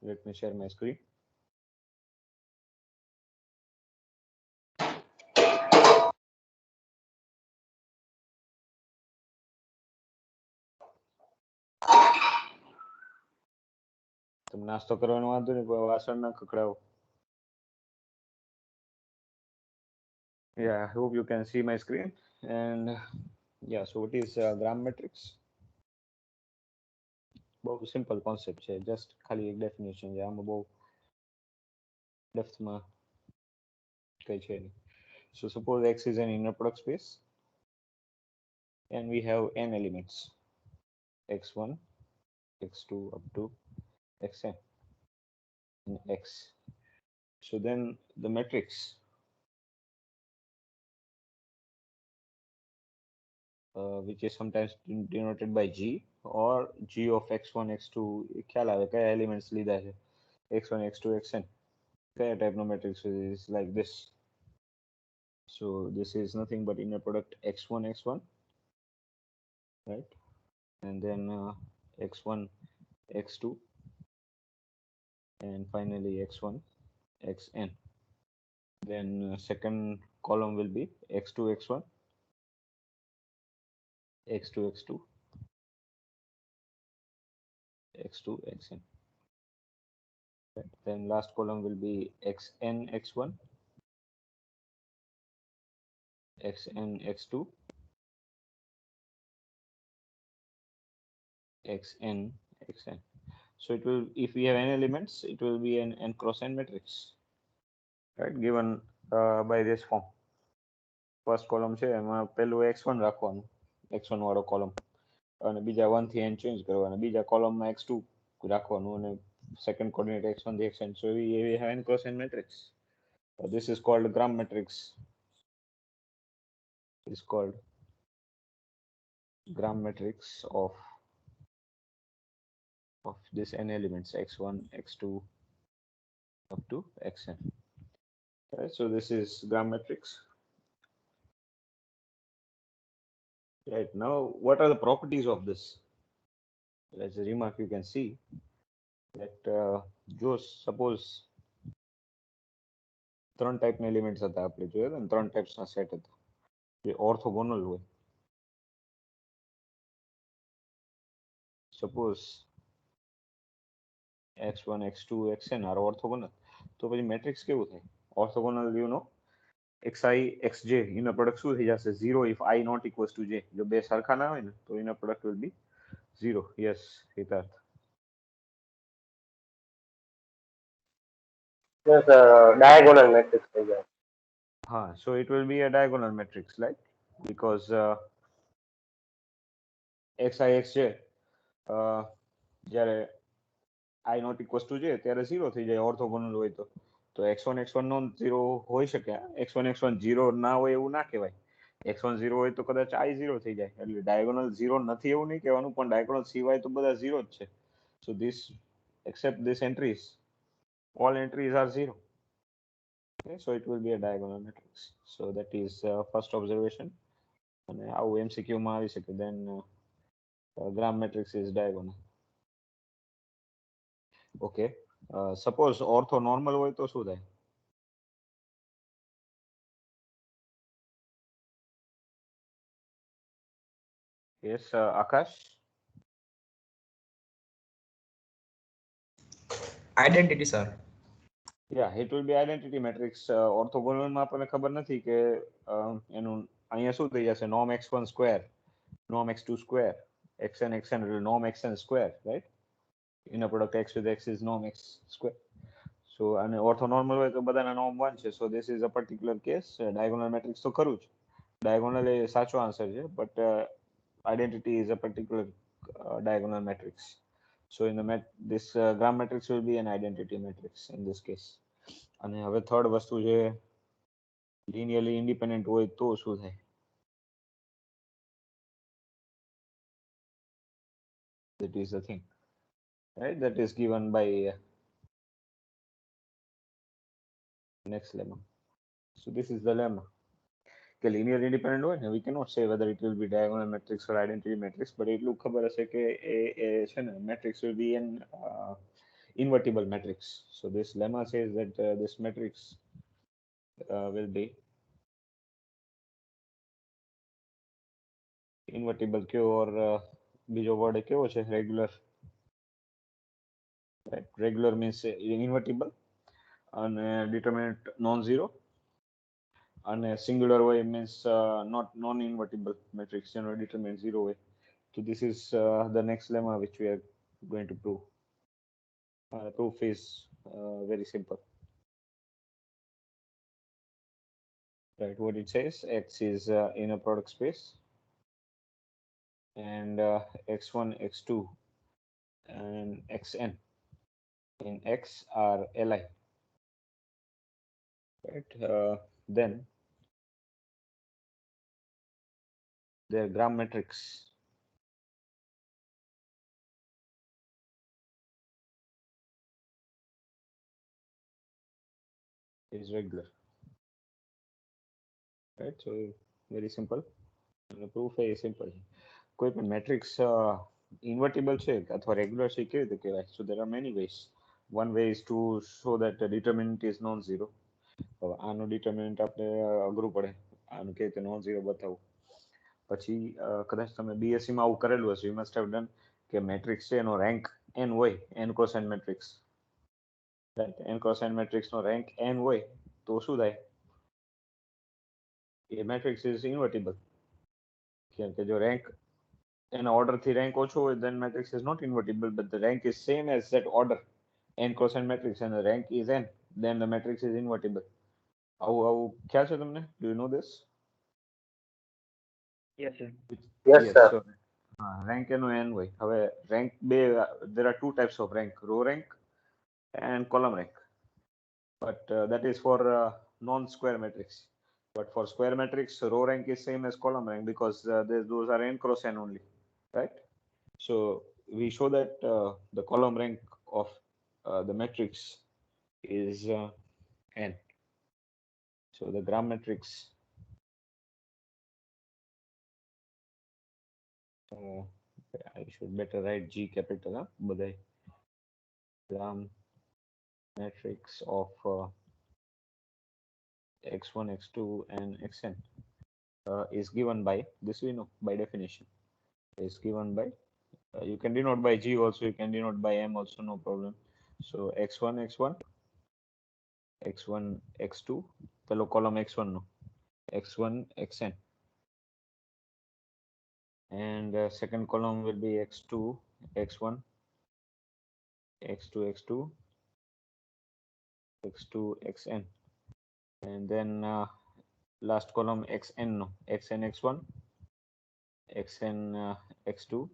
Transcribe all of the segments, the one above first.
Let me share my screen. તમે નાસ્તો કરવાનો વાંધો નહીં, કોઈ વાસણ ના ખખડાવો. Yeah, I hope you can see my screen. And yeah, so what is gram matrix? બહુ સિમ્પલ કોન્સેપ્ટ છે, જસ્ટ ખાલી એક ડેફિનેશન છે, આમાં બહુ ડેપ્થમાં કઈ છે નહીં. So suppose X is an inner product space and we have n elements, x1, x2 up to xn in X. So then the matrix which is sometimes denoted by G or G of x1, x2, ખ્યાલ આવે કયા elements લીધા છે, x1, x2, xn, કયા type no matrix is like this. So this is nothing but inner product x1, x1, right? And then x1, x2, and finally x1, xn. Then second column will be x2, x1, x2, x2, x2, xn. Right. Then last column will be xn, x1, xn, x2, xn, xn. So it will, if we have n elements, it will be an n cross n matrix, right? Given by this form. First column છે એમાં પહેલું x1 રાખવાનું, x1 વાળો column, અને બીજા 1 થી n change કરવાના, બીજા કોલમમાં x2 રાખવાનું, અને second coordinate x1 થી xn. So we have n cross n matrix. This is called gram matrix. Is called gram matrix of this n elements x1, x2 up to xn. Right, so this is gram matrix. Right, now what are the properties of this? As a remark, you can see that જો suppose ત્રણ ટાઈપના elements હતા, આપણે જોયા હતા ને, ત્રણ ટાઈપ્સના set હતા જે ઓર્થોગોનલ હોય. Suppose x1, x2, xn R orthogonal, તો પછી મેટ્રિક્સ કેવું થાય? Orthogonal you know xi, xj inner product શું થઈ જશે? 0 if I not equals to j. જો બે સરખા ના હોય ને તો inner product will be 0. Yes, Hitarth. Yes, diagonal matrix થઈ જાય. Ha, so it will be a diagonal matrix, right? Because xi, xj જ્યારે I not equals to j ત્યારે 0 થઈ જાય ઓર્થોગોનલ હોય તો. તો x1, x1 નો 0 હોઈ શકે, x1, x1 0 ના હોય એવું ના કહેવાય. x1 0 હોય તો કદાચ I 0 થઈ જાય, એટલે ડાયગોનલ 0 નથી એવું નહીં કહેવાનું, પણ ડાયગોનલ સિવાય તો બધા 0 જ છે. So this, except this entries, all entries are 0. Okay, so it will be a diagonal matrix. So that is first observation. અને આવું MCQ માં આવી શકે. Then gram matrix is diagonal. Okay, suppose ortho normal હોય તો શું થાય? Yes, Akash. Identity, sir. Yeah, it will be identity matrix. Orthogonal માં આપણને ખબર નથી કે એનું અહીંયા શું થઈ જશે? norm x1 square, norm x2 square, xn xn એટલે norm xn square, right? Inner product x with x is norm x square. So અને orthonormal હોય તો બધાના norm 1 છે. So this is a particular case. Diagonal matrix તો ખરું જ. Diagonal એ સાચો આન્સર છે, but identity is a particular diagonal matrix. So in the this gram matrix will be an identity matrix in this case. અને હવે third વસ્તુ છે, linearly independent હોય તો શું થાય? That is the thing, right? That is given by next lemma. So this is the lemma. કે linear independent હોય ને, we cannot say whether it will be diagonal matrix or identity matrix, but એટલું ખબર હશે કે એ છે ને, matrix will be an invertible matrix. So this lemma says that this matrix will be invertible Q or બીજો word કેવો છે regular, right? Regular means invertible and determinant non-zero, and singular way means not non-invertible matrix, determinant zero way. So this is the next lemma which we are going to prove. The proof is very simple. Right, what it says, X is in a product space, and X1, X2, and Xn in X are Li. Right, then their gram matrix is regular. Right, so very simple. The proof is simple. કોઈ પણ matrix invertible છે અથવા regular છે કેવી રીતે કહેવાય? So there are many ways. One way is to show that the determinant is non-zero. આનું determinant આપણે અઘરું પડે, આનું કેવી રીતે non-zero બતાવવું. પછી કદાચ તમે બીએસસી માં આવું કરેલું હશે, you must have done કે મેટ્રિક્સ છે એનો રેન્ક n હોય, n cross n matrix, right? n cross n matrix નો રેન્ક n હોય તો શું થાય? એ મેટ્રિક્સ ઇઝ ઇન્વર્ટિબલ. કેમ કે જો રેન્ક એના ઓર્ડર થી રેન્ક ઓછો હોય, then matrix is not invertible, but the rank is same as that order n cross n matrix and the rank is n, then the matrix is invertible. આવું ખ્યાલ છે તમને? Do you know this? Yes, sir. Yes, Yes, sir. so rank એનો n હોય. હવે rank બે, there are two types of rank, row rank and column rank, but that is for non-square matrix. But for square matrix, row rank is same as column rank because those are n cross n only, right? So we show that the column rank of the matrix is n. So the gram matrix I should better write G capital, but gram matrix of x1, x2, and xn is given by this, we know by definition, is given by you can denote by G also, you can denote by M also, no problem. So x1, x1, x1, x2, the column x1 no, x1, xn, and second column will be x2, x1, x2, x2, x2, xn, and then last column xn no, xn, x1, xn, x2,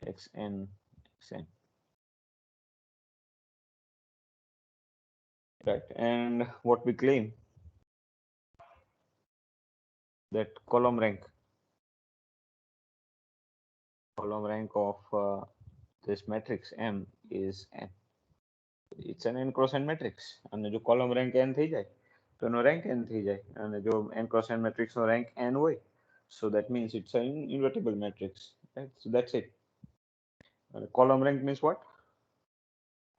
xn, xn. Right, and what we claim that column rank of this matrix M is n. It's an n cross n matrix, અને જો column rank n થઈ જાય તો એનો rank n થઈ જાય, અને જો n cross n matrix નો rank n હોય, so that means it's an invertible matrix, right? So that's it. Column rank means what?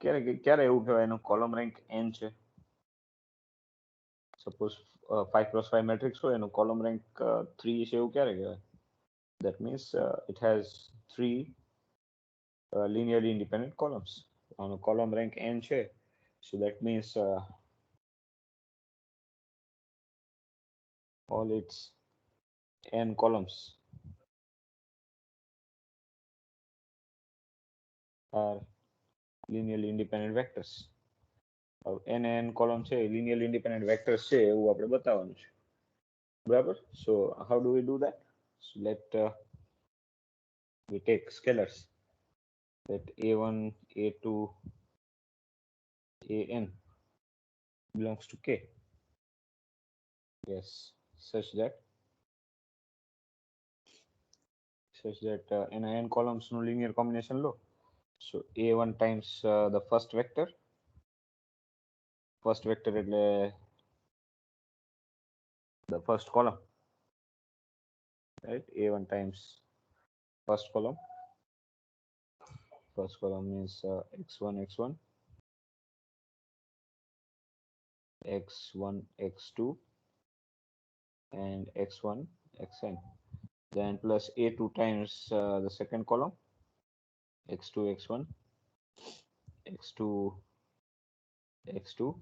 ક્યારે એવું કહેવાય એનો column rank n છે? Suppose 5 cross 5 matrix હોય, એનો column rank 3 છે, એવું ક્યારે કહેવાય? That means it has 3 linearly independent columns. On a column rank n છે, so that means all its n columns are linearly independent vectors. n column છે, linearly independent vectors છે, એવું આપણે બતાવવાનું છે, બરાબર? So how do we do that? So let we take scalars, that a1, a2, an belongs to k. Yes, such that n columns no linear combination law. So a1 times the first vector એટલે the first column, right? A1 times first column first column is x1 x1, x1 x2, and x1 xn, then plus a2 times the second column, x2 x1, x2 x2,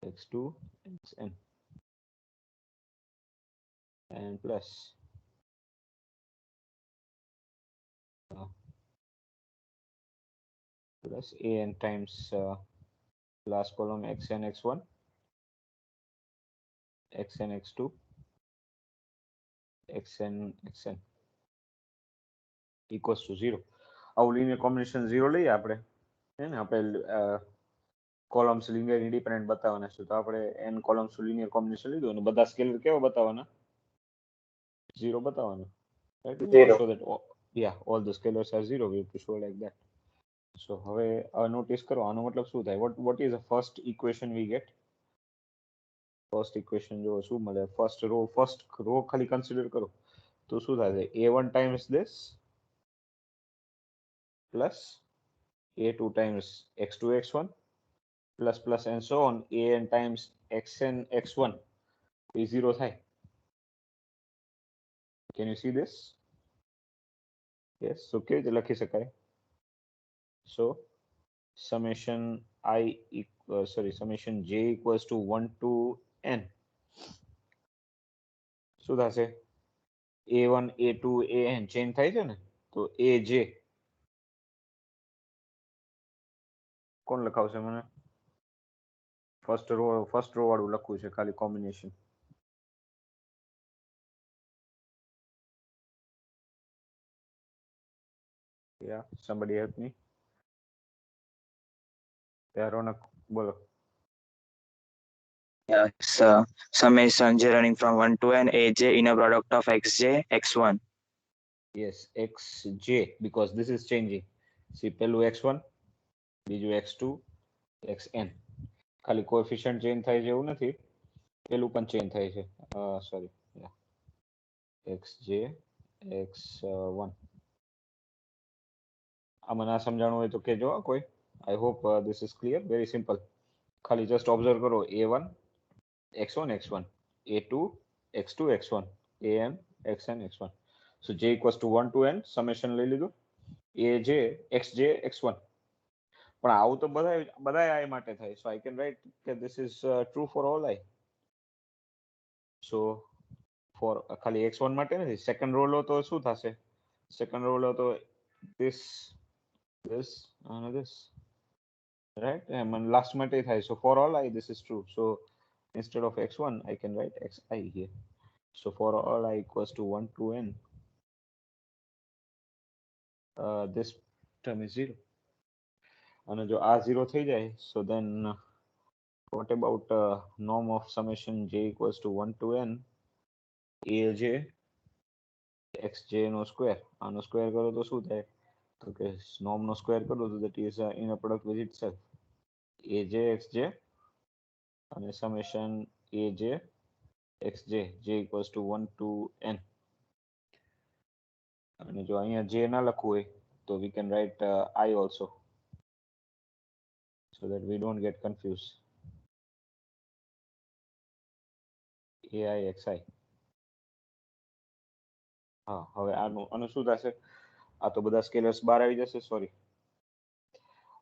x2 xn, and plus an times last column xn x1, xn x2, xn xn equals to 0. આવું linear combination 0 લઈએ આપણે, હે ને? આપણે columns linear independent બતાવવાના છે, તો આપણે n columns linear combination લીધું અને બધા સ્કેલર કેવા બતાવવાના? 0 બતાવવાના, right? 0. So that all the scalars are 0. We have to show like that. So હવે નોટિસ કરો, આનો મતલબ શું થાય? What is the first equation we get? First equation જો શું મળે? ફર્સ્ટ રો ખાલી કન્સિડર કરો તો શું થાય? a1 times this plus a2 times x2 x1 plus and so on, an times xn x1 એ 0 થાય. Can you see this? Yes. So કેવી રીતે લખી શકાય? So summation summation j equals to 1 to n. શું થશે? a1 a2 an ચેન્જ થાય છે ને, તો aj કોણ લખાવશે મને? ફર્સ્ટ રો વાળું લખવું છે ખાલી combination. Yeah, somebody help me. Yeah, Ronak, બોલો. Yeah, it's summation j running from 1 to n aj inner product of xj x1. Yes, xj, because this is changing. See, પેલું x1, બીજું x2, xn. ખાલી coefficient change થાય છે એવું નથી, પેલું પણ ચેન્જ થાય છે. Sorry, xj x1. આમાં ના સમજાણું હોય તો કહેજો કોઈ. I hope this is clear. Very simple. ખાલી just observe કરો, a1 x1 x1, a2 x2 x1, an xn x1. So j equals to 1 to n, summation લઈ લીધું, aj xj x1. પણ આવું તો બધા i માટે થાય. So I can write that this is true for all i. So for ખાલી x1 માટે નથી, સેકન્ડ રો લો તો શું થશે? સેકન્ડ રો લો તો this and this, right? And last માટે થાય. So for all i this is true. So instead of x1 I can write xi here. So for all I equals to 1 to n, this term is 0. અને જો આ 0 થઈ જાય, so then what about norm of summation j equals to 1 to n aj xj નો square? આનો square કરો તો શું થાય? તો કે norm નો સ્ક્વેર કરો તો that is inner product with itself, aj xj અને summation aj xj j equals to 1 to n. અને જો અહીંયા j ના લખવું હોય તો we can write I also, so that we don't get confused. ai xi. હા, હવે આનું શું થશે? આ તો બધા સ્કેલર્સ બહાર આવી જશે. Sorry,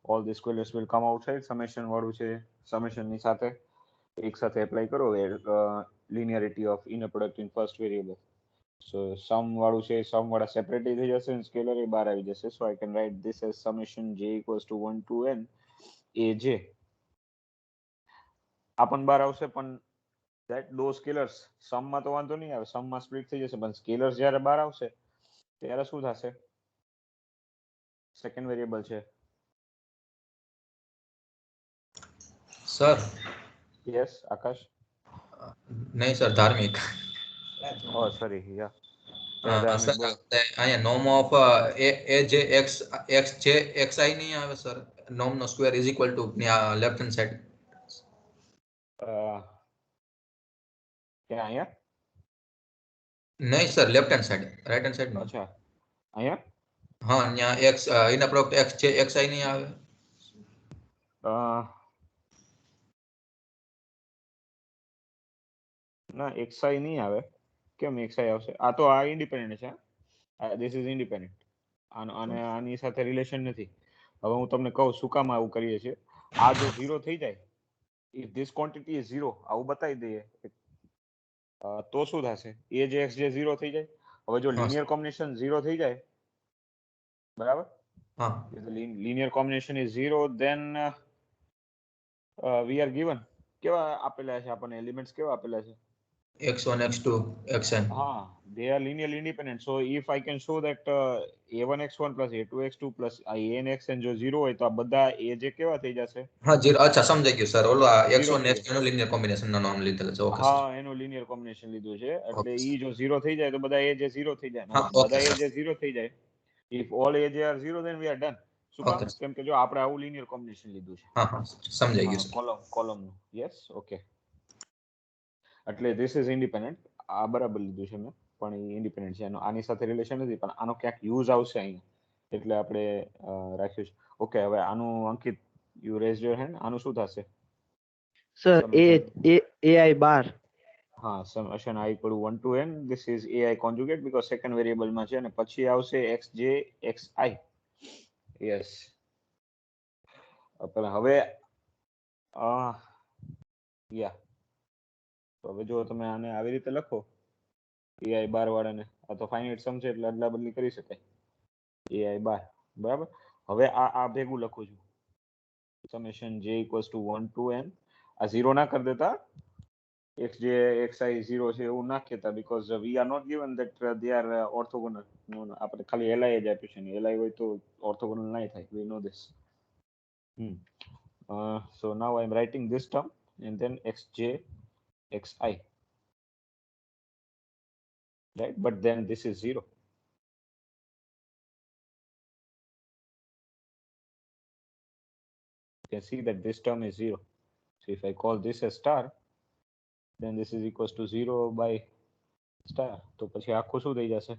all the scalars will come outside. Summation વાળું છે, સમેશન ની સાથે એક સાથે એપ્લાય કરો linearity of inner product in first variable. So sum વાળું છે, sum વાળા સેપરેટલી થઈ જશે અને સ્કેલર એ બહાર આવી જશે. So I can write this as summation j equals to 1 to n aj. આ પણ બહાર આવશે, પણ that those scalars sum માં તો વાંધો નહીં આવે, sum માં સ્પ્લિટ થઈ જશે, પણ સ્કેલર્સ જ્યારે બહાર આવશે ત્યારે શું થશે? સેકન્ડ વેરિયેબલ છે. સર યસ આકાશ? નહીં સર, ધાર્મિક. ઓ સોરી, યા સર અહીંયા નોમ ઓફ એ જે એક્સ જે એક્સ આઈ નહીં આવે સર, નોમ નો square is equal to left hand side. ક્યાં અહીંયા? નહીં sir, left hand side, right hand side. અચ્છા, અહીંયા? હા ત્યાં x ઇનર પ્રોડક્ટ x છે xi નહીં આવે. ના xi નહીં આવે. કેમ xi આવશે? આ તો આ ઇન્ડિપેન્ડન્ટ છે. This is independent. આને આની સાથે રિલેશન નથી. હવે હું તમને કહું શું કામ આવું કરીએ છીએ. આ જો 0 થઈ જાય, if this quantity is 0, આવું બતાવી દઈએ તો શું થશે? એ જે x જે 0 થઈ જાય. હવે જો હા. લિનિયર કોમ્બિનેશન 0 થઈ જાય, બરાબર? હા if the linear combination is 0, then we are given કેવા આપેલા છે આપણને એલિમેન્ટ્સ કેવા આપેલા છે? x1 x2 xn. They are linearly independent. So if I can show that a1 x1 plus a2 x2 plus an xn જો 0 હોય તો આ બધા a જે કેવા થઈ જશે? હા જીરો. અચ્છા સમજાઈ ગયું સર. ઓલો આ Zero x1 થઈ x2 નો લિનિયર કોમ્બિનેશન નો નામ લીધેલ છે. Okay sir. હા, એનું linear combination લીધું છે. એટલે ઈ જો 0 થઈ જાય તો બધા a જે 0 થઈ જાય. હા ઓકે બધા a સર. જે 0 થઈ જાય. If all a જે are 0, then we are done. શું ઓકે કામ? કેમ કે જો આપણે આવું linear combination લીધું છે. હા હા સમજાઈ ગયું સર. કોલમ નું. Yes, okay. એટલે this is independent. આ બરાબર લીધું છે મેં, પણ એ ઇન્ડિપેન્ડન્ટ છે. આની સાથે રિલેશન નથી, પણ આનો ક્યાંક યુઝ આવશે અહીંયા, એટલે આપણે રાખ્યું છે. ઓકે, હવે આનું અંકિત, યુ રેઝ યોર હેન્ડ. આનું શું થશે? સર ai બાર. હા, summation I equal to 1 to n. This is ai conjugate because second variable માં છે, અને પછી આવશે xj xi. યસ. હવે યા તો હવે જો તમે આને આવી રીતે લખો, ai બાર વાળાને, આ તો ફાઇનાઇટ સમ છે એટલે અદલા બદલી કરી શકાય. ai બાર, બરાબર. હવે આ ભેગું લખું છું, summation j equals to 1 to n. આ 0 ના કરી દેતા, xj xi 0 છે એવું ના કહેતા, because we are not given that they are orthogonal. આપણે ખાલી li જ આપ્યું છે, ને li હોય તો orthogonal ના થાય. We know this. So now I am writing this term and then xj xi, right? But then this is 0. You can see that this term is 0. So if I call this a star, then this is equals to 0 by star. તો પછી આખું શું થઈ જશે?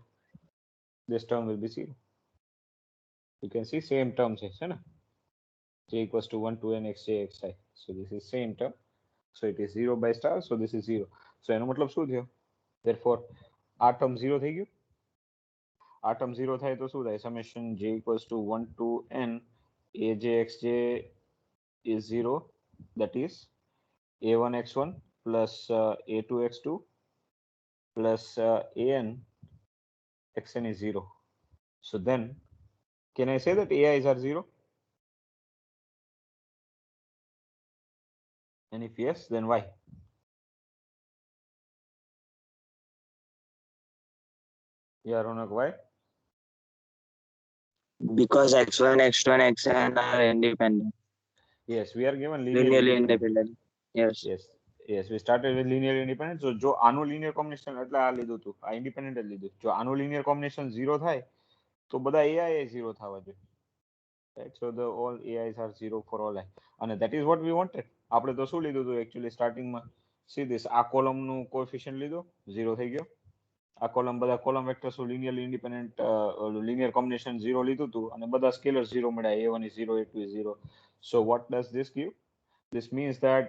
This term will be 0. You can see same term છે ને? j equals to 1 to n xj xi. So this is same term. So it is 0 by star. So this is 0. So એનો મતલબ શું થયો? Therefore આ term 0 થઈ ગયું. આ term 0 થાય તો શું થાય? Summation j equals to 1 to n aj xj is 0. That is a1 x1 plus a2 x2 plus an xn is 0. So then can I say that ai's are 0? And if yes, then why? Yeah, Ronak, why? Because x1, x2, and xn are independent. Yes, we are given Linearly independent. Yes. Yes, we started with linear independent. So જો આનું linear combination એટલે આ લીધું હતું, આ independent જ લીધું. જો આનું linear combination 0 થાય તો બધા ai 0 થવા જોઈએ. Right? So the all ai's are 0 for all I. And that is what we wanted. આપણે તો શું લીધું હતું actually starting માં? See this, આ column નું coefficient લીધો, 0 થઈ ગયો. આ કોલમ બધા column vectors linearly independent linear combination 0 લીધું હતું, અને બધા સ્કેલર 0 મળ્યા. a1 is 0, a2 is 0. So what does this give? This means that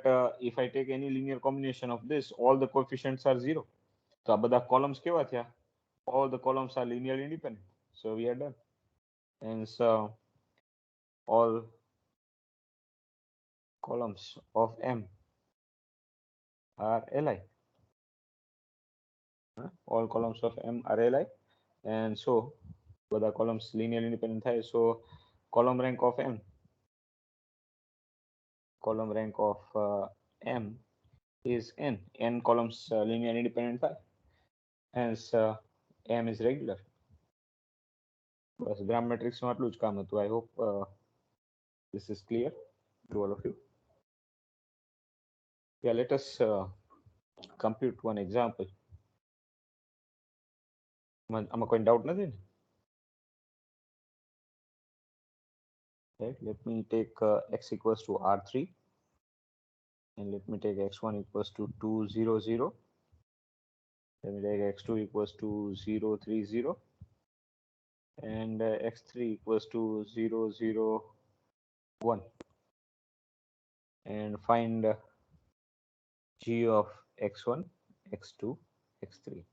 if I take any linear combination of this, all the coefficients are 0. તો આ બધા columns કેવા થયા? All the columns are linearly independent. So we are done. And so all columns of M are Li. All columns of M are Li. And so બધા columns linearly independent થાય. So column rank of M is n. N columns linearly independent થાય. Hence M is regular. Bus gram matrix માં આટલું જ કામ હતું. I hope this is clear to all of you. Yeah, let us compute one example. આમાં કોઈ doubt નથી ને? Right, let me take x equals to r3, and let me take x1 equals to 2 0 0. Let me take x2 equals to 0 3 0. and x3 equals to 0, 0, 1, and find g of x1, x2, x3.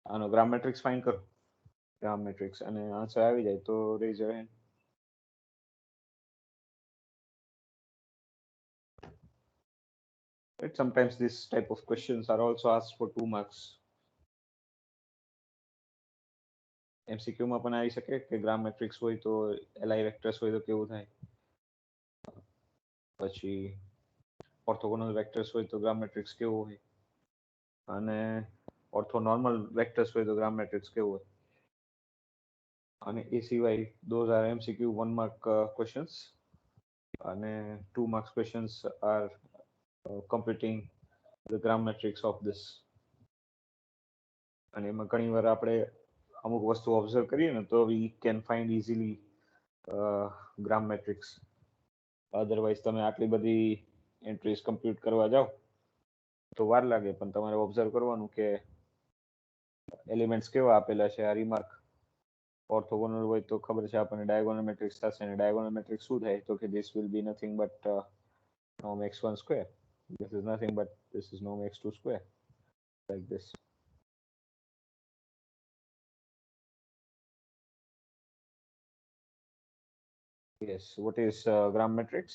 આનો ગ્રામ matrix find કરો, ગ્રામ matrix, અને answer આવી જાય તો rays your hand. Right? Sometimes this type of questions are also asked for 2 marks. MCQ માં પણ આવી શકે કે ગ્રામ મેટ્રિક્સ હોય તો li વેક્ટર્સ હોય તો કેવું થાય, પછી ઓર્થોગોનલ વેક્ટર્સ હોય તો ગ્રામ મેટ્રિક્સ કેવું હોય, અને ઓર્થોનોર્મલ વેક્ટર્સ હોય તો ગ્રામ મેટ્રિક્સ કેવું હોય. અને એ સિવાય those are MCQ 1 mark questions, અને 2 marks questions are computing the gram matrix of this. અને એમાં ઘણી વાર આપણે અમુક વસ્તુ ઓબ્ઝર્વ કરીએ ને તો we can find easily gram matrix. Otherwise તમે આટલી બધી એન્ટ્રીઝ કમ્પ્યુટ કરવા જાઓ તો વાર લાગે, પણ તમારે ઓબ્ઝર્વ કરવાનું કે એલિમેન્ટ્સ કેવા આપેલા છે. આ રિમાર્ક ઓર્થોગોનલ હોય તો ખબર છે આપણને ડાયગોનલ મેટ્રિક્સ થશે, અને ડાયગોનલ મેટ્રિક્સ શું થાય તો કે this will be nothing but norm x1 square. This is nothing but this is norm x2 square, like this. Yes, what is gram matrix?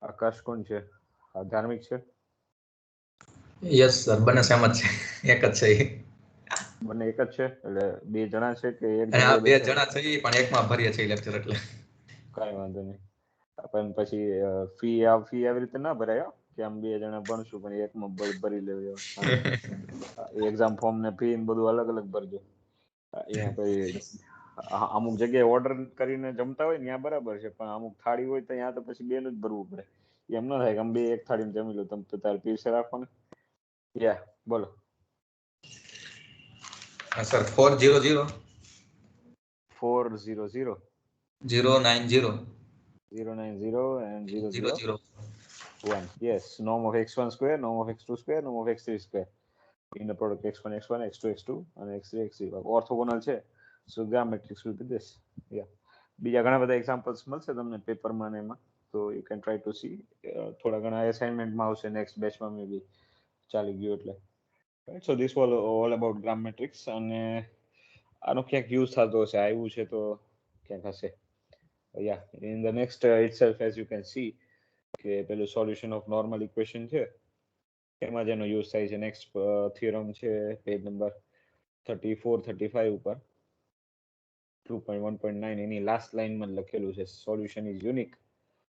આકાશ કોણ છે? ધાર્મિક છે? યસ સર, બંને સેમ જ છે, એક જ છે ઈ. બંને એક જ છે એટલે બે જણા છે કે એક અને આ જગ્યાએ બે બેઠા? જણા છે ઈ પણ એકમાં ભરીએ છે લેક્ચર એટલે. કાંઈ વાંધો નહીં. પણ પછી ફી આવી રીતે ના ભરાય હો, કે આમ બે જણા ભણશું પણ એકમાં ભરી લેવું. એક્ઝામ ફોર્મ ને ફી ને બધું અલગ અલગ ભરજો. અહીંયા પછી અમુક જગ્યાએ ઓર્ડર કરીને જમતા હોય ને ત્યાં બરાબર છે, પણ અમુક થાળી હોય તો ત્યાં તો પછી બેનું જ ભરવું પડે. એમ ન થાય કે આમ બે એક થાળીમાં જમી લો, તમે તો તારે પીરસે રાખો ને. યા બોલો. Sir 400 400 090 090 and 00 1. Yes, norm of x1 square, norm of x2 square, norm of x3 square. Inner product x1 x1, x2 x2 અને x3 x3. ઓર્થોગોનલ છે, so gram matrix will be this. Yeah. બીજા ઘણા બધા examples મળશે તમને પેપરમાં ને એમાં, તો you can try to C. થોડા ઘણા અસાઇનમેન્ટમાં આવશે નેક્સ્ટ બેચમાં મે બી, ચાલી ગયું એટલે. Right, so this was all about gram matrix. અને આનો ક્યાંક યુઝ થતો હશે, આવ્યું છે તો ક્યાંક હશે. Yeah in the next itself as you can see કે પેલું સોલ્યુશન ઓફ નોર્મલ ઇક્વેશન છે એમાં જેનો યુઝ થાય છે. નેક્સ્ટ થિયરમ છે પેજ નંબર 34 35 ઉપર 2.1.9 એની લાસ્ટ લાઈનમાં લખેલું છે solution is unique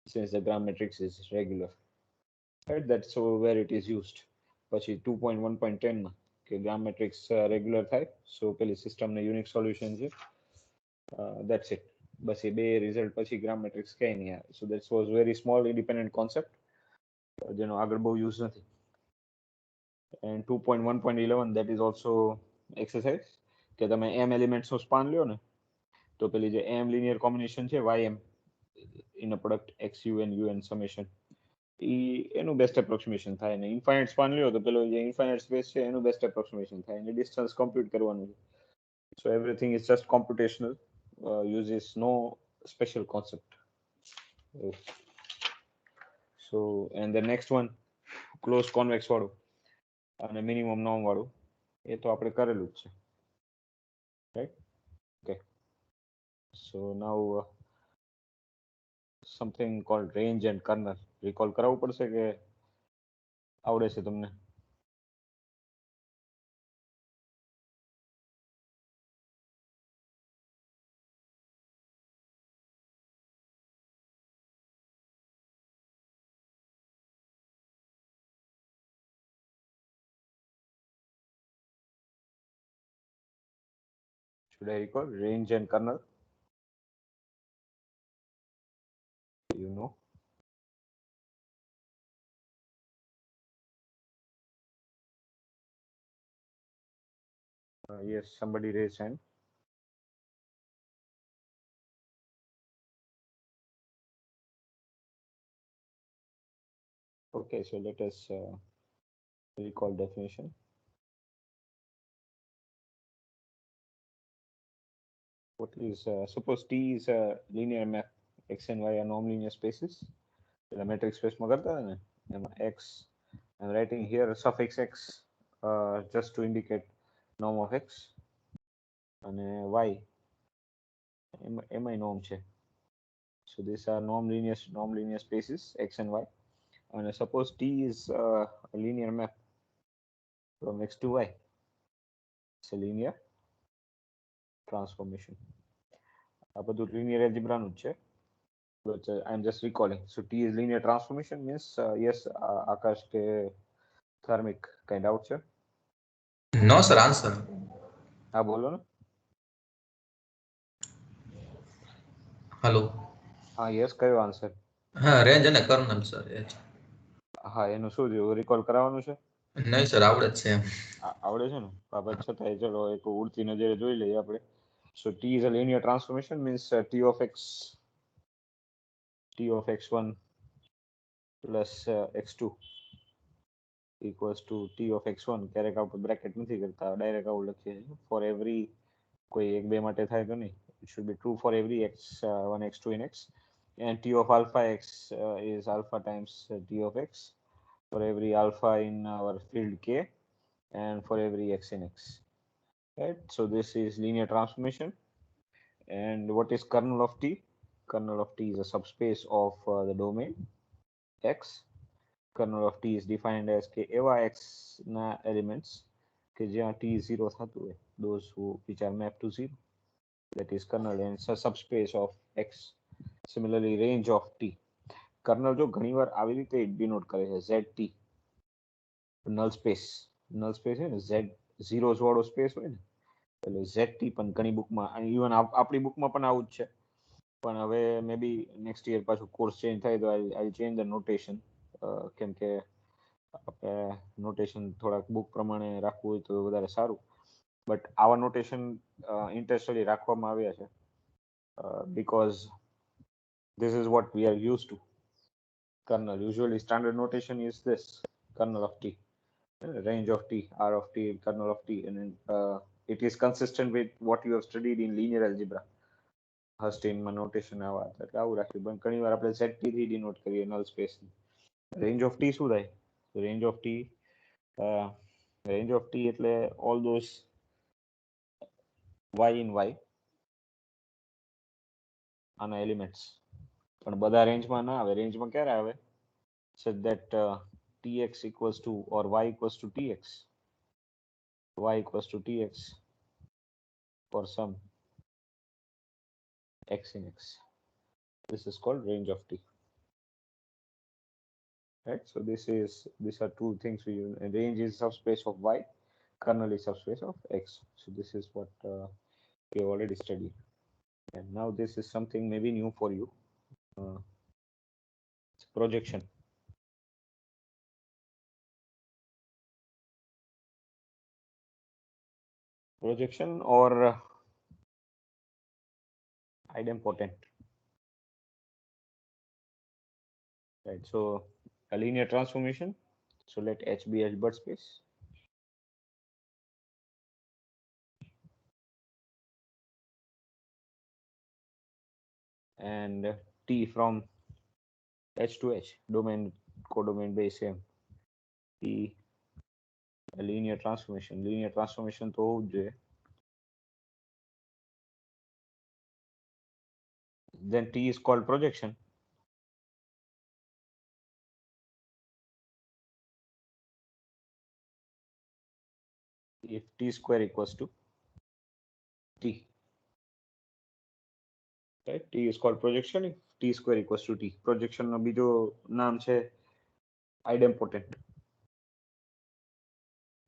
since the gram matrix is regular. Right, that's so where it is used. પછી 2.1.10 માં કે ગ્રામ મેટ્રિક્સ રેગ્યુલર થાય સો પેલી સિસ્ટમને યુનિક સોલ્યુશન છે. That's it. બસ એ બે રિઝલ્ટ પછી ગ્રામ મેટ્રિક્સ કઈ નહીં આવે. So that was very small independent concept જેનો આગળ બહુ યુઝ નથી. And 2.1.11 that is also exercise કે તમે m એલિમેન્ટ્સ નો સ્પાન લ્યો ને તો પેલી જે m લિનિયર કોમ્બિનેશન છે ym in a product xun summation, એનું બેસ્ટ એપ્રોક્સિમેશન થાય. ને ઇન્ફાઇનાઇટ સ્પાન લ્યો તો પેલો જે ઇન્ફાઇનાઇટ સ્પેસ છે એનું બેસ્ટ એપ્રોક્સિમેશન થાય. અને ડિસ્ટન્સ કોમ્પ્યુટ કરવાનું છે. સો everything is just computational, uses no special concept. So and the next one close convex વાળું અને મિનિમમ નોર્મ વાળું એ તો આપણે કરેલું જ છે. Right, okay. So now something called range and kernel recall કરાવવું પડશે કે આવડે છે તમને? Should I recall range and kernel? You know? Yes, somebody raised hand. Okay, so let us recall definition. what is suppose T is a linear map, x and y are non-linear spaces. The metric space માં કરતા હતા ને x, I'm writing here suffix x just to indicate norm of x, અને y એમાંય norm છે. So these are non-linear spaces x and y. And suppose T is a linear map from x to y. It's a linear transformation. આ બધું linear algebra નું જ છે. But I'm just recalling. So T is linear transformation means yes, Akash ke Dharmik કઈ doubt છે? No sir, answer. હા બોલો ને. Hello. હા યસ કયો આન્સર? હા, રેન્જ અને કર્નલ સર એ છે. હા એનું શું થયું, રિકોલ કરાવવાનું છે? નહીં સર, આવડે જ છે એમ. આવડે છે ને, બાબત છતાંય ચલો એક ઉડતી નજરે જોઈ લઈએ આપણે. So T is a linear transformation means T of x1 plus x2 equals to T of x1. ક્યારેક આપણે બ્રેકેટ નથી કરતા, ડાયરેક્ટ આવું લખીએ છીએ. For every કોઈ એક બે માટે થાય તો નહીં. It should be true for every x1, x2 in x. And T of alpha x is alpha times T of x for every alpha in our field K and for every x in x. Right? So this is linear transformation. And what is kernel of T? Kernel of T is a subspace of the domain X. Kernel of T is defined as કે એવા X ના elements કે જ્યાં T 0 થતું હોય, those which are mapped to 0. That is kernel, and it's a subspace of X. Similarly, range of T. Kernel જો ઘણીવાર આવી રીતે denote કરે છે ZT, null space છે ને, Z zeros વાળો space હોય ને, એટલે ZT પણ ઘણી બુકમાં, ઇવન આપણી બુકમાં પણ આવું જ છે. પણ હવે મે બી નેક્સ્ટ યર પાછું કોર્સ ચેન્જ થાય તો આઈ ચેન્જ ધ નોટેશન, કેમ કે આપણે નોટેશન થોડાક બુક પ્રમાણે રાખવું હોય તો વધારે સારું. બટ આવા નોટેશન ઇન્ટરેસ્ટલી રાખવામાં આવ્યા છે because this is what we are used to. Kernel, usually standard notation is this, kernel of T, range of T, R of T, kernel of T, and it is consistent with what you have studied in linear algebra. હસ્ટેઇનમાં notation આવા હતા એટલે આવું રાખ્યું. પણ ઘણી વાર આપણે ZT થી ડિનોટ કરીએ null space. Range of T શું થાય? રેન્જ ઓફ ટી એટલે all those y in y આના એલિમેન્ટ્સ. પણ બધા રેન્જમાં ના આવે. રેન્જમાં ક્યારે આવે? such that tx equals to or y equals to tx, y equals to tx for some x in x. This is called range of T. Right? So these are two things we use. Range is subspace of y, kernel is subspace of x. So this is what we have already studied. And now this is something maybe new for you. It's projection. Projection or idempotent. Right? So a linear transformation. So let H be Hilbert space. And T from H to H, domain codomain base same. T a linear transformation. Linear transformation તો હોવું જ જોઈએ. Then T is called projection. If T square equals to T. Right? T is called projection if T square equals to T. Projection નો બીજો નામ છે idempotent.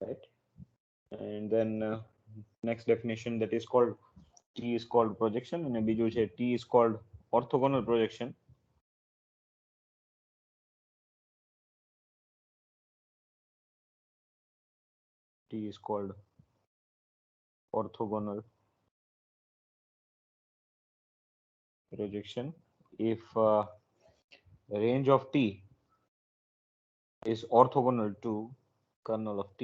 Right? And then next definition that is called T is called projection, and બીજું છે T is called orthogonal projection. T is called orthogonal projection if range of T is orthogonal to kernel of T,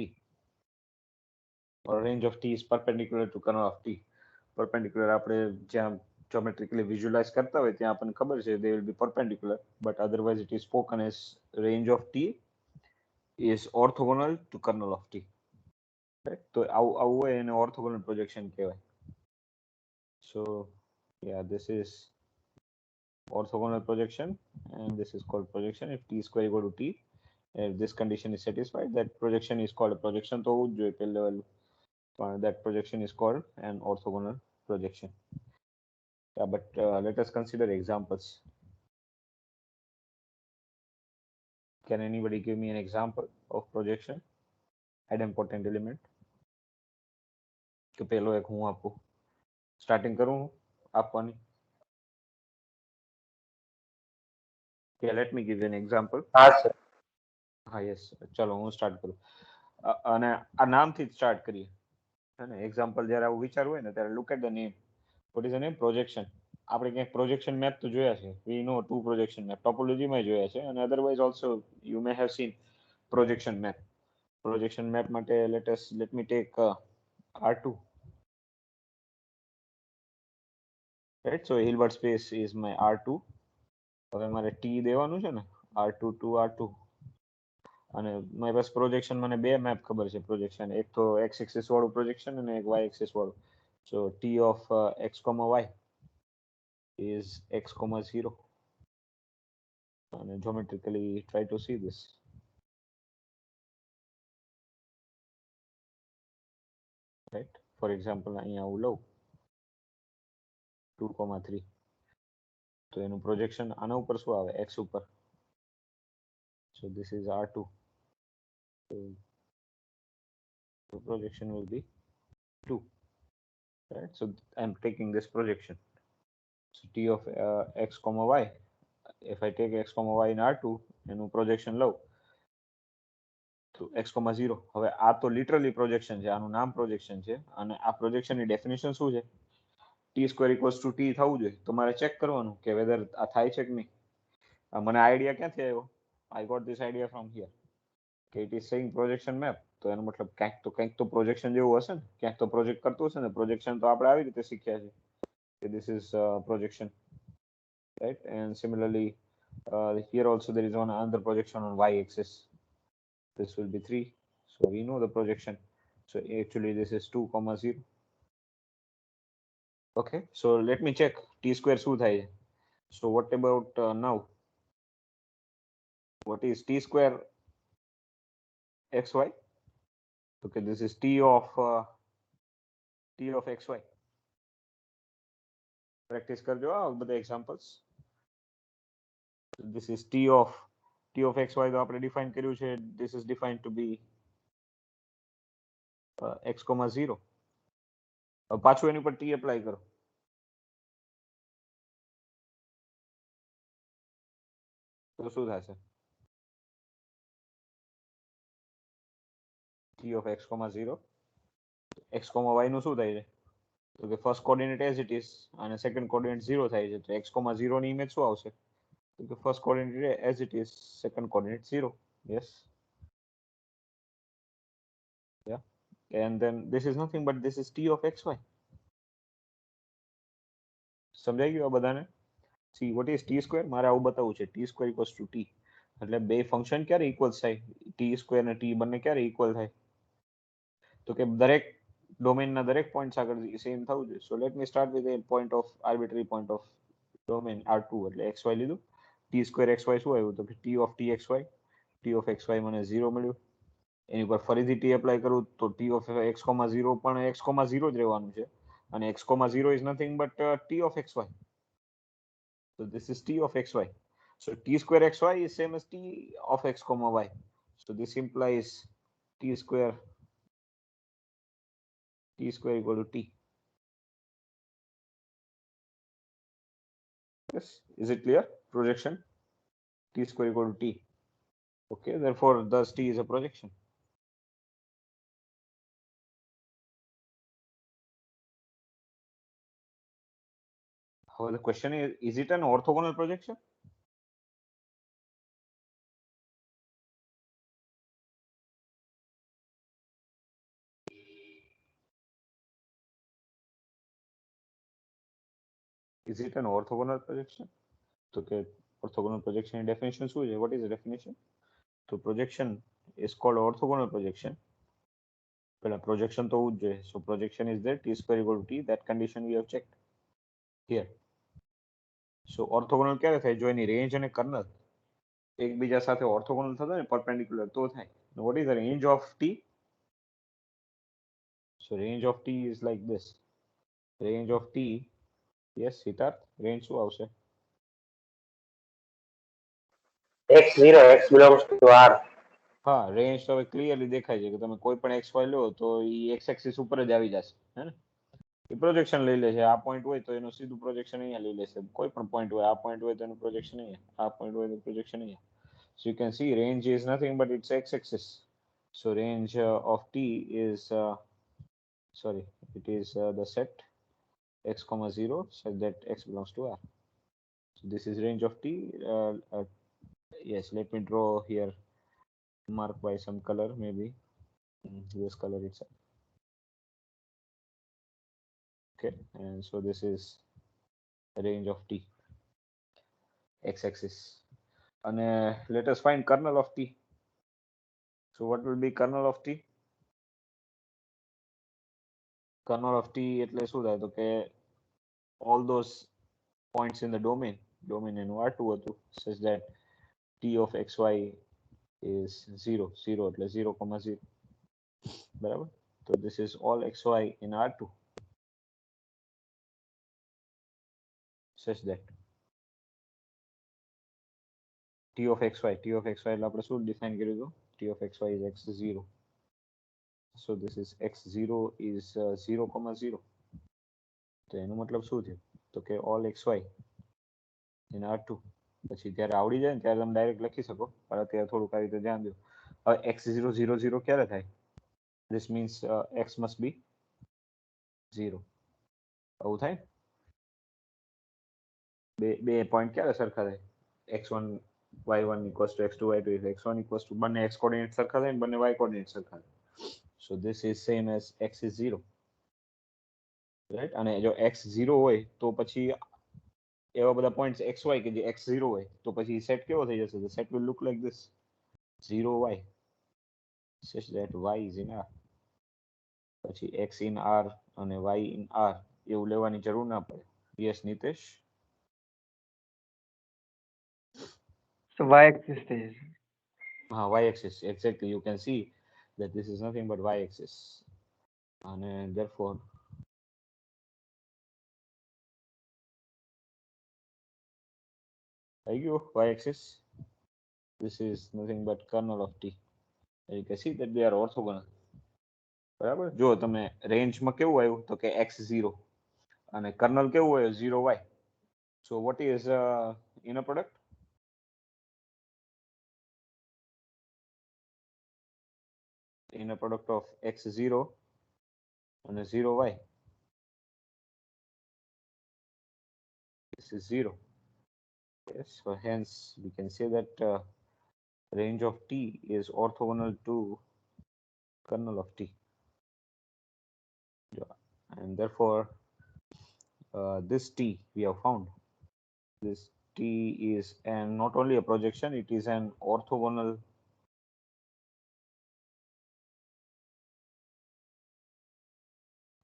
or range of T is perpendicular to kernel of T. perpendicular આપણે જ્યાં geometrically visualize કરતા હોય ત્યાં આપણને ખબર છે they will be perpendicular, but otherwise it is spoken as range of t is orthogonal to kernel of t, right? તો આવું હોય એને orthogonal projection કહેવાય. So yeah, this is orthogonal projection and this is called projection if t square equal to t. If this condition is satisfied, that projection is called a projection. તો હોવું જ જોઈએ પહેલા વહેલું. That projection is called an orthogonal projection. Yeah, but let us consider examples. Can anybody give me an example of projection? Idempotent element. કે પેલો એક હું આપું. Starting કરું આપવાની. Yeah, let me give you an example. હા sir. હા yes, ચલો હું સ્ટાર્ટ કરું. અને આ નામથી જ સ્ટાર્ટ કરીએ. અને એક્ઝામ્પલ જ્યારે આવું વિચારવું હોય ને ત્યારે look at the name. What is the name? Projection. આપણે ક્યાંક પ્રોજેક્શન મેપ તો જોયા છે. We know two projection map. ટોપોલોજીમાં જોયા છે અને otherwise also you may have seen projection map. Projection map માટે let me take R2. Right, so Hilbert space is my R2. હવે મારે T દેવાનું છે ને R2 to R2. અને મારી પાસે પ્રોજેક્શન મને બે મેપ ખબર છે પ્રોજેક્શન, એક તો x એક્સિસ વાળું પ્રોજેક્શન અને એક y એક્સિસ વાળું. So T of x, y is x, 0. And geometrically try to see this. Right, for example અહીંયા હું લઉં 2, 3. તો એનું પ્રોજેક્શન આના ઉપર શું આવે? x ઉપર. So this is R2. So the projection will be 2. Right, so I'm taking this projection. So T of x, y. If I take x, y in R2 એનું પ્રોજેક્શન લઉં તો x, 0. હવે આ તો લિટરલી પ્રોજેક્શન છે, આનું નામ projection છે અને આ પ્રોજેક્શનની ડેફિનેશન શું છે? t square equals to t થવું જોઈએ. તો મારે ચેક કરવાનું કે વેધર આ થાય છે કે નહીં. મને આઈડિયા ક્યાંથી આવ્યો? I got this idea from here કે it is saying projection map. તો એનો મતલબ કંઈક તો પ્રોજેક્શન જેવું હશે ને, ક્યાંક તો પ્રોજેક્ટ કરતું હશે ને. પ્રોજેક્શન તો આપણે આવી રીતે શીખ્યા છે કે this is projection, right? And similarly here also there is another projection on y axis. This will be 3. So we know the projection. So actually this is 2, 0. Okay, so let me check t square શું થાય છે. So what about now? What is t square xy? Okay, this is t of xy. Practice કરજો આ બધા examples. So this is t of xy તો આપણે define કર્યું છે. This is defined to be x, 0. પાછું એની પર t apply કરો. તો શું થશે? t of x, 0. x, y નું શું થાય છે? તો કે first coordinate as it is અને સેકન્ડ કોઓર્ડિનેટ 0 થાય છે. તો x, 0 ની ઇમેજ શું આવશે? તો કે first coordinate as it is, second coordinate 0. Yes. Yeah. And then this is nothing but this is t of xy. સમજાઈ ગયું આ બધાને? See what is t square? મારે આવું બતાવવું છે. t square equals to t. એટલે બે ફંક્શન ક્યારે ઇક્વલ થાય? t square અને t બંને ક્યારે ઇક્વલ થાય? તો કે દરેક ડોમેનના દરેક પોઈન્ટ્સ આગળ સેમ થવું જોઈએ. So let me start with a point of arbitrary point of domain R2 એટલે xy લીધું. t square xy શું આવ્યું? તો કે t of txy. t of xy મને 0 મળ્યું. એની ઉપર ફરીથી t એપ્લાય કરું તો t of x, 0 પણ x, 0 જ રહેવાનું છે અને x, 0 is nothing but t of xy. So this is t of xy. So t square xy is same as t of x, y. So this implies t square equal to t. Yes, is it clear? Projection t square equal to t. Okay, therefore thus t is a projection. However, the question is it an orthogonal projection? Is it an orthogonal projection? તો કે orthogonal projection ની definition શું છે? What is the definition? તો projection is called orthogonal projection. પેલા projection તો હોવું જ જોઈએ. So projection is there, t square equal to t. That condition we have checked here. So orthogonal ક્યારે થાય? જો એની range અને kernel એકબીજા સાથે orthogonal થતા ને perpendicular તો થાય. Now what is the range of t? So range of t is like this. Range of t, yes, Siddharth, range શું આવશે? x0 x belongs to r. હા, રેન્જ તો હવે ક્લિયરલી દેખાય છે કે તમે કોઈ પણ એક્સ વાય લો તો એ એક્સ એક્સિસ ઉપર જ આવી જશે, હે ને? એ પ્રોજેક્શન લઈ લે છે. આ પોઈન્ટ હોય તો એનું સીધું પ્રોજેક્શન અહીંયા લઈ લેશે. કોઈ પણ પોઈન્ટ હોય, આ પોઈન્ટ હોય તો એનું પ્રોજેક્શન અહીંયા, આ પોઈન્ટ હોય તો પ્રોજેક્શન અહીંયા. So you can see range is nothing but its x axis. So range of t is sorry, it is the set x comma 0 such that x belongs to r. So this is range of t. Yes, let me draw here, mark by some color, maybe this color itself. Okay, and so this is the range of t, x-axis. And let us find kernel of t. So what will be kernel of t? Kernel of t એટલે શું થાય? તો કે all those points in the domain એનું R2 હતું, such that t of xy is 0, 0 એટલે 0,0. બરાબર? So this is all xy in R2 such that t of xy એટલે આપણે શું ડિફાઇન કર્યું હતું? t of xy is x0. So this is x0 is 0,0. તો એનો મતલબ શું થયું? તો કે all xy in R2. પછી જ્યારે આવડી જાય ને ત્યારે તમે ડાયરેક્ટ લખી શકો, પણ અત્યારે થોડુંક આવી રીતે ધ્યાન દો. હવે x0 0 0 ક્યારે થાય? This means x must be 0. આવું થાય? બે પોઈન્ટ ક્યારે સરખા થાય? x1 y1 equals to x2 y2 is x1 equals to બંને x કોઓર્ડિનેટ સરખા થાય ને બંને y કોઓર્ડિનેટ સરખા થાય. So this is same as x is 0, right? અને જો x 0 હોય તો પછી એવા બધા પોઈન્ટ્સ xy કે જે x0 હોય તો પછી સેટ કેવો થઈ જશે? The set will look like this, 0y such that y is in r. પછી x in r અને y in r એવું લેવાની જરૂર ના પડે. Yes, Nitesh? So y-axis થઈ જશે. Y-axis, exactly. You can see that this is nothing but y-axis, and therefore y-axis, this is nothing but kernel of t. And you can see that they are orthogonal. બરાબર? જો તમે રેન્જમાં કેવું આવ્યું? તો કે x0 અને કર્નલ કેવું હોય? 0y. So what is inner product? Inner product of x0 and 0y. This is 0. Yes, so hence we can say that range of t is orthogonal to kernel of t. Yeah. And therefore this t we have found. This t is not only a projection, it is an orthogonal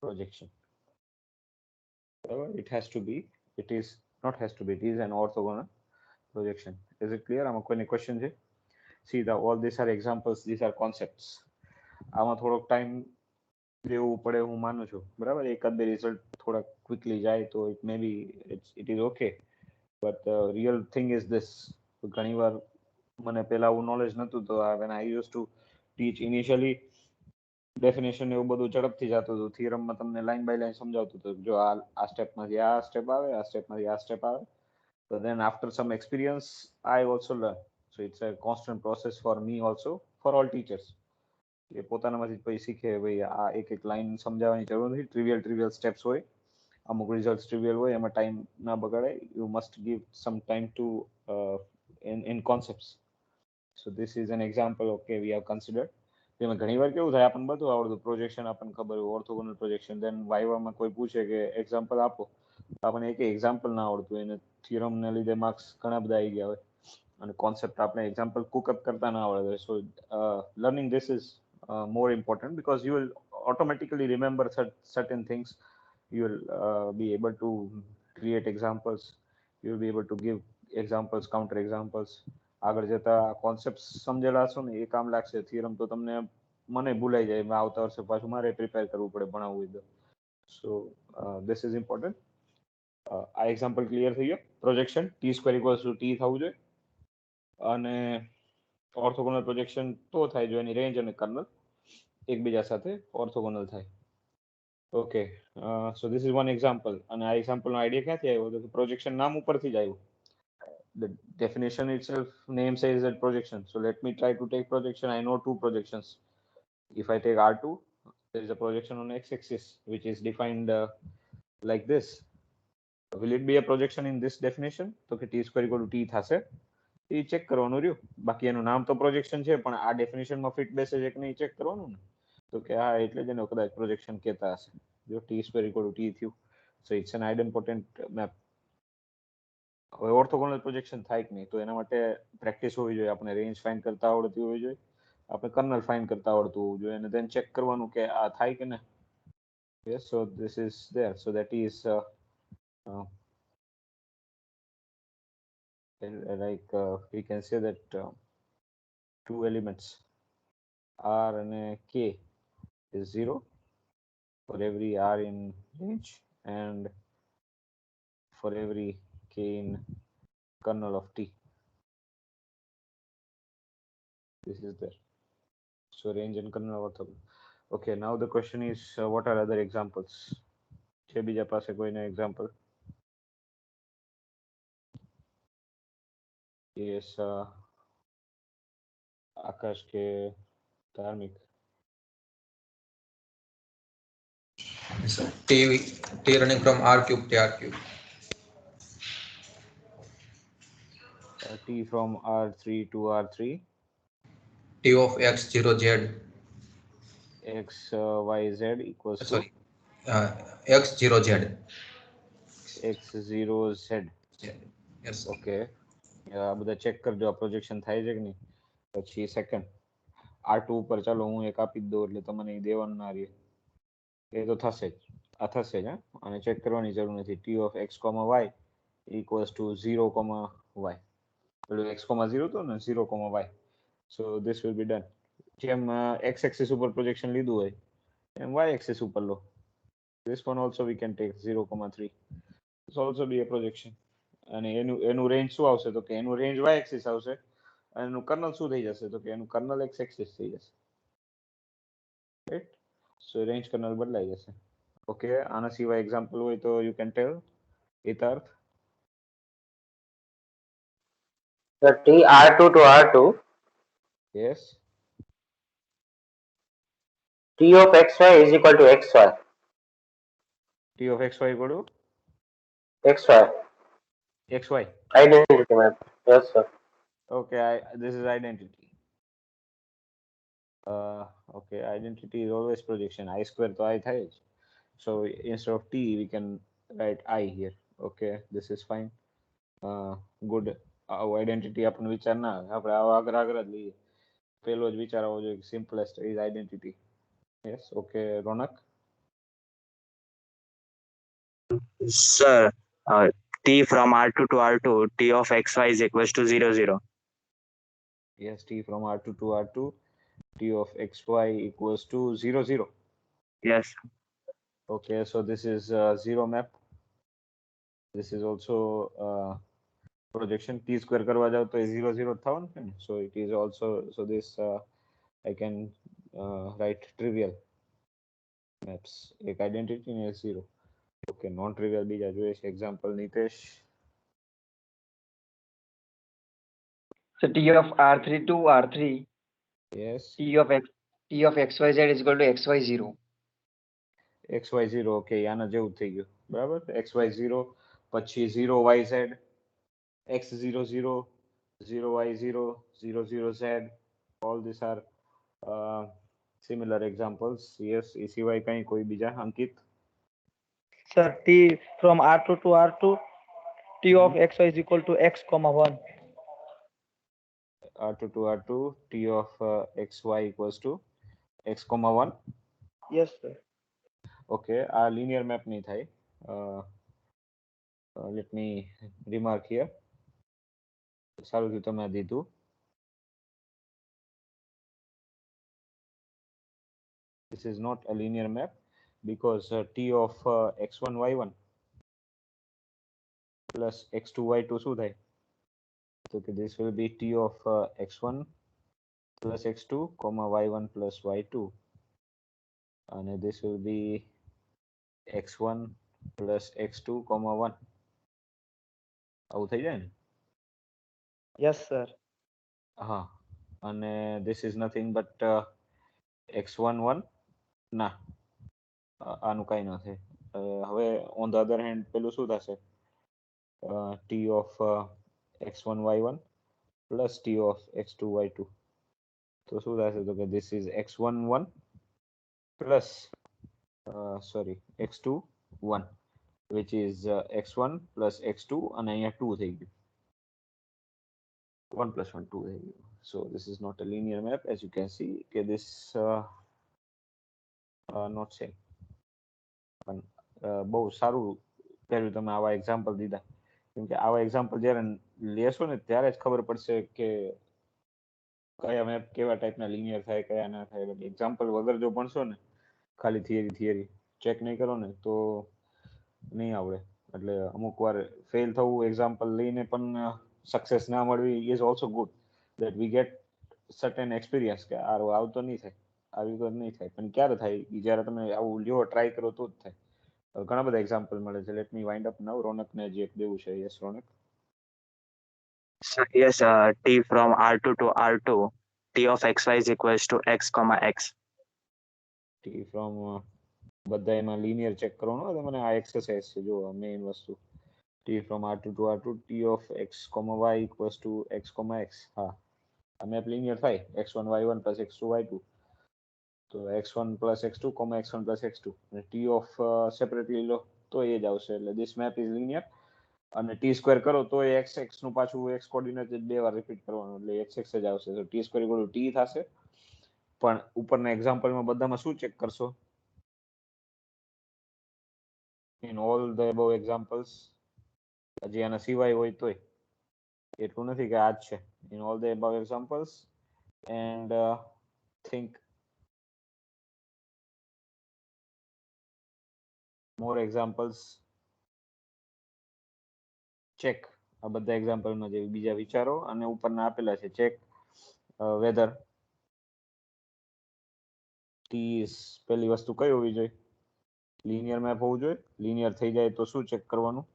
projection. It has to be, it is not has to be, it is an orthogonal projection. Is it clear? આમાં કોઈને question છે? See, all these are examples, these are concepts. આમાં થોડોક time દેવું પડે હું માનું છું, બરાબર? એકાદ બે રિઝલ્ટ થોડા ક્વિકલી જાય તો it may be, it is okay, but the real thing is this. ઘણીવાર મને પહેલા આવું નોલેજ નહોતું, તો when I used to teach initially, definition એવું બધું ઝડપથી જતું હતું. થિયરમમાં તમને લાઈન બાય લાઈન સમજાવતું હતું, જો આ સ્ટેપમાંથી આ સ્ટેપ આવે, આ સ્ટેપમાંથી આ સ્ટેપ આવે. So then after some experience I also learn. So it's a constant process for me also, for all teachers. એ પોતાનામાંથી પછી શીખે, ભાઈ આ એક એક લાઈન સમજાવવાની જરૂર નથી. ટ્રિવિયલ સ્ટેપ્સ હોય, અમુક રિઝલ્ટ ટ્રિવિયલ હોય, એમાં ટાઈમ ના બગાડે. You must give some time to in concepts. So this is an example, okay, we have considered. તેમાં ઘણીવાર કેવું થાય, આપણને બધું આવડતું, પ્રોજેક્શન આપણને ખબર હોય, ઓર્થોગોનલ પ્રોજેક્શન, દેન વાઇવામાં કોઈ પૂછે કે એક્ઝામ્પલ આપો, આપણને એક એક્ઝામ્પલ ના આવડતું હોય, એને થિયરમ ને લીધે માર્ક્સ ઘણા બધા આવી ગયા હોય અને કોન્સેપ્ટ આપણે એક્ઝામ્પલ કુકઅપ કરતા ના આવડે. So learning this is more important because you will automatically remember certain things. You will be able to create examples. You will be able to give examples, counter examples. આગળ જતા concept સમજેલા હશો ને એ કામ લાગશે. Theorem તો તમને મને ભૂલાઈ જાય, આવતા વર્ષે પાછું મારે પ્રિપેર કરવું પડે ભણાવવું હોય તો. સો this is important. આ એક્ઝામ્પલ ક્લિયર થઈ ગયો. Projection T square equals to T થવું જોઈએ અને ઓર્થોગોનલ પ્રોજેક્શન તો થાય જો એની રેન્જ અને કર્નલ એકબીજા સાથે ઓર્થોગોનલ થાય. Okay, so this is one example. અને આ એક્ઝામ્પલનો આઈડિયા ક્યાંથી આવ્યો? તો પ્રોજેક્શન નામ ઉપરથી જ આવ્યું. The definition itself name says that projection. So let me try to take projection. I know two projections. If I take R2, there is a projection on x-axis which is defined like this. Will it be a projection in this definition? તો કે t square equal to t થશે. એ check કરવાનું રહ્યું. બાકી એનું નામ તો projection છે પણ આ ડેફિનેશનમાં ફિટ બેસે છે કે નહીં ચેક કરવાનું ને. તો કે હા એટલે જ એને કદાચ પ્રોજેક્શન કહેતા હશે. જો t square equal to t થયું, so it's an idempotent map. હવે ઓર્થોગોનલ પ્રોજેક્શન થાય કે નહીં તો એના માટે પ્રેક્ટિસ હોવી જોઈએ. આપણે રેન્જ ફાઇન્ડ કરતા આવડતી હોવી જોઈએ, આપણે કર્નલ ફાઇન્ડ કરતા આવડતું હોવું જોઈએ અને then ચેક કરવાનું કે આ થાય કે ના. Yes, so this is there. So that is we can say that two elements R and K is 0 for every R in range and for every K in kernel of T. This is there. So range and kernel orthogonal. Okay, now the question is what are other examples? છે બીજા પાસે કોઈનો example? Yes, આકાશ કે ધાર્મિક? T running from R cube to R cube. T from R3 to R3. T of x0 z. X y z equals to Sorry, x0 z. x0 z. Yes. Okay, આ બધા check કરજો આ projection થાય છે કે નહીં. પછી second R2 ઉપર ચાલો હું એક આપી જ દઉં એટલે તમને દેવાનું ના રહે. એ તો થશે જ, આ થશે જ. હા, અને ચેક કરવાની જરૂર નથી. T of x, y equals to 0, y. પેલું x, 0 તો ને 0, y. So this will be done. જેમ x axis ઉપર પ્રોજેક્શન લીધું હોય એમ y axis ઉપર લો. This one also we can take 0, 3. This also be a projection. અને એનું રેન્જ શું આવશે તો કે એનું રેન્જ y axis આવશે અને એનું કર્નલ શું થઈ જશે તો કે એનું કર્નલ x axis થઈ જશે. રાઈટ? સો રેન્જ કર્નલ બદલાઈ જશે. ઓકે, આના સિવાય એક્ઝામ્પલ હોય તો you can tell. Hitarth? So T R2 to R2, yes. T of xy is equal to xy. T of xy equal to Xy. xy. Identity map. Yes, sir. Okay, this is identity. Okay, identity is always projection. I square તો I થાય જ. So instead of T we can write I here. Okay, this is fine. Good. આવો identity આપણને વિચાર ના આવે. આપણે આવો આગળ જ લઈએ. પહેલો જ વિચાર આવવો જોઈએ કે simplest is identity. Yes, okay. Ronak? Sir, T from R2 to R2, T of xy is equals to 0, 0. Yes, T from R2 to R2, T of xy equals to 0, 0. Yes. Okay, so this is zero map. This is also projection. T square કરવા જાવ તો એ 0, 0 થવાનું છે ને. So it is also, so this I can write trivial maps. એક identity ને એક 0. Okay, non trivial બીજા જોઈએ છે. Example Nitesh? So T of R3 to R3, Yes. T of XYZ is equal to XY0. XY0. Okay, આના જેવું થઈ ગયું. બરાબર? XY0 પછી 0YZ, X00, 0Y0, 00Z. All these are similar examples. Yes, એ સિવાય કંઈ કોઈ બીજા? અંકિત? Sir, T from R2 to R2, T of xy is equal to x comma 1. R2 to R2, T of xy equals to x comma 1. Yes, sir. Okay, આ linear map નહીં થાય. Let me remark here. સારું થયું તમે આ દીધું. This is not a linear map because T of x1 y1 plus x2 y2 શું થાય? So this will be T of x1 plus x2 comma y1 plus y2, and this will be x1 plus x2 comma 1. આવું થઈ જાય ને? Yes, sir. હા, અને this is nothing but x1 1. ના, આનું કાંઈ ન થાય. હવે on the other hand પેલું શું થશે? T of x1 y1 plus T of x2 y2. તો શું થશે? તો કે this is x1 1 plus x2 1, which is x1 plus x2, અને અહીંયા 2 થઈ ગયું. 1 plus 1 2 થઈ ગયું. So this is not a linear map, as you can see. Okay, this not same. પણ બહુ સારું કર્યું તમે આવા એક્ઝામ્પલ દીધા, કેમ કે આવા એક્ઝામ્પલ જ્યારે લેશો ને ત્યારે જ ખબર પડશે કે કયા મેપ કેવા ટાઈપના લિનિયર થાય, કયા ના થાય. બટ એક્ઝામ્પલ વગર જો ભણશો ને, ખાલી થિયરી ચેક નહીં કરો ને, તો નહીં આવડે. એટલે અમુક વાર ફેલ થવું, એક્ઝામ્પલ લઈને પણ સક્સેસ ના મળવી is also good, that we get certain experience કે આવતો નહીં થાય, આવી તો નહીં થાય. પણ ક્યારે થાય? જ્યારે તમે આવું લ્યો, ટ્રાય કરો તો જ થાય. ઘણા બધા એક્ઝામ્પલ મળે છે. Let me wind up now. રોનકને જે એક દેવું છે. Yes Ronak. Yes, T from R2 to R2, T of xy is equals to x comma x. T from બધા એમાં લિનિયર ચેક કરવાનો. તમને આ એક્સરસાઇઝ છે, જો મેઇન વસ્તુ. T from R2 to R2, T of x comma y equals to x comma x. હા, આ મેપ લિનિયર થાય. x1 y1 plus x2 y2, તો x1 plus x2 comma x1 plus x2, અને T of separately લો તો એ જ આવશે. એટલે this map is linear. અને ટી સ્ક્વેર કરો તો એ એક્સ એક્સ નું પાછું એક્સ કોર્ડિનેટ બે વાર રિપીટ કરવાનું, એટલે એક્સ એક્સ જ આવશે. તો T square equal to T થશે. પણ ઉપરના એક્ઝામ્પલમાં બધામાં શું ચેક કરશો? In all the above examples, હજી આના સિવાય હોય તોય, એટલું નથી કે આ જ છે. In all the above examples and think more examples, check. આ બધા એક્ઝામ્પલમાં જે બીજા વિચારો અને ઉપરના આપેલા છે, ચેક વેધર ટી ઇઝ, પહેલી વસ્તુ કઈ હોવી જોઈએ? લિનિયર મેપ હોવું જોઈએ. લિનિયર થઈ જાય તો શું ચેક કરવાનું?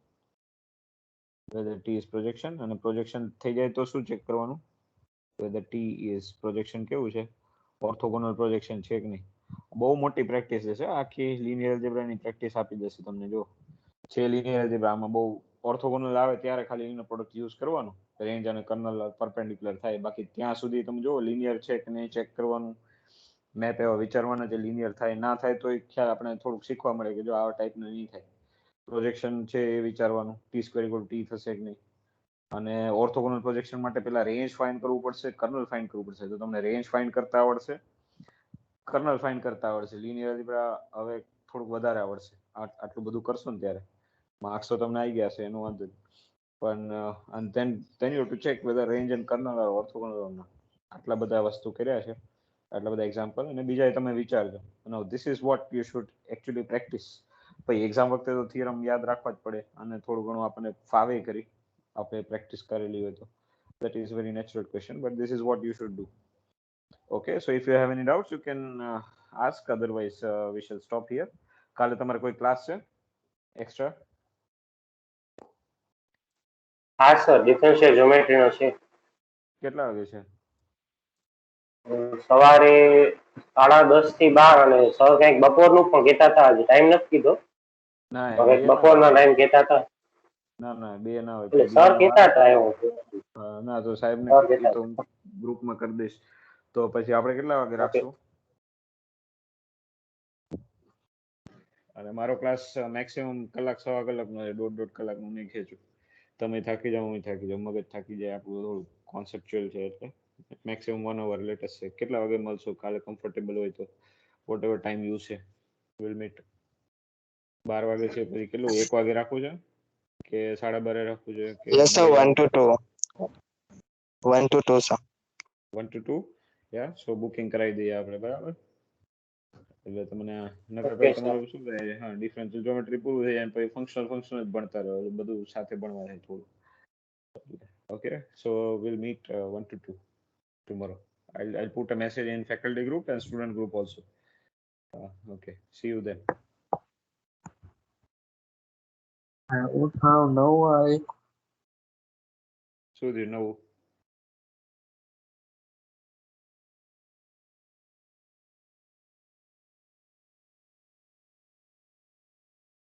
Whether T is projection. અને પ્રોજેક્શન થઈ જાય તો શું ચેક કરવાનું? વેધર ટી ઇઝ પ્રોજેક્શન કેવું છે? ઓર્થોગોનલ પ્રોજેક્શન છે કે નહીં. બહુ મોટી પ્રેક્ટિસ છે. આખી લિનિયર એલ્જેબ્રાની પ્રેક્ટિસ આપી દેશે તમને. જો છે લિનિયર એલ્જેબ્રા, આમાં બહુ ઓર્થોગોનલ આવે ત્યારે ખાલી ઇનર પ્રોડક્ટ યુઝ કરવાનું, રેન્જ અને કર્નલ પરપેન્ડિક્યુલર થાય. બાકી ત્યાં સુધી તમે જો લિનિયર છે કે નહીં ચેક કરવાનું. મેપ એવા વિચારવાના જે લિનિયર થાય, ના થાય તો ખ્યાલ આપણે થોડુંક શીખવા મળે કે જો આવા ટાઈપનું નહીં થાય. પ્રોજેક્શન છે એ વિચારવાનું, ટી સ્ક્વેર ઇક્વલ ટી થશે કે નહીં. અને ઓર્થોગોનલ પ્રોજેક્શન માટે પહેલા રેન્જ ફાઇન્ડ કરવું પડશે, કર્નલ ફાઇન્ડ કરવું પડશે. તો તમને રેન્જ ફાઇન્ડ કરતા આવડશે, કર્નલ ફાઇન્ડ કરતા આવડશે. લિનિયર એલ્જેબ્રા હવે થોડુંક વધારે આવડશે. આટલું બધું કરશો ને ત્યારે માર્ક્સ તો તમને આવી ગયા છે, એનું વાંધો નહીં. પણ then you have to check whether range and kernel are orthogonal or not. આટલા બધા વસ્તુ કર્યા છે, આટલા બધા એક્ઝામ્પલ. અને બીજા તમે વિચારજો. No this is what you should actually practise. પછી એક્ઝામ વખતે તો થિયરમ યાદ રાખવા જ પડે, અને થોડું ઘણું આપણને ફાવે કરી, આપણે પ્રેક્ટિસ કરેલી હોય તો. that is very natural question, but this is what you should do. Okay, so if you have any doubts you can ask, otherwise we shall stop here. કાલે તમારે કોઈ ક્લાસ છે એક્સ્ટ્રા? હા સર, ડિફરન્શિયલ જ્યોમેટ્રી નો છે. કેટલા વાગે છે? સવારે 10:30 થી 12, અને સર કંઈક બપોરનું પણ કહેતા હતા. હજી ટાઈમ નથી કીધો. ના, હવે બપોરના ટાઈમ કહેતા હતા. ના, બે ના હોય. એટલે સર કહેતા હતા એવું. ના, તો સાહેબને તો ગ્રુપમાં કરી દઈશ. તો પછી આપણે કેટલા વાગે રાખશું? અને મારો ક્લાસ મેક્સિમમ કલાક સવા કલાકનો છે, દોઢ કલાકનો નહીં ખેંચું. તમે થાકી જાઓ, હું થાકી જાઉં, મગજ થાકી જાય, આપણું થોડું કોન્સેપ્ચ્યુઅલ છે એટલે મેક્સિમમ 1 hour લેટેસ્ટ છે. કેટલા વાગે મળશો કાલે કમ્ફર્ટેબલ હોય તો? વોટ એવર ટાઈમ યુ છે, વિલ મીટ. 12 વાગે છે પછી કેટલું 1 વાગે રાખવું છે કે 12:30 રાખવું છે કે Yes, sir. 1 to 2. 1 to 2, sir. 1 to 2? Yeah so booking કરાવી દઈએ આપણે, બરાબર? એટલે તમને નકર Okay, પછી sir. તમારું શું થાય, હા, ડિફરન્શિયલ જ્યોમેટ્રી પૂરું થઈ જાય અને પછી ફંક્શનલ જ ભણતા રહો, એટલે બધું સાથે ભણવા થાય થોડું. Okay, so will meet 1 to 2 tomorrow. I'll put a message in faculty group and student group also. Okay, see you then. શું થયું નવું?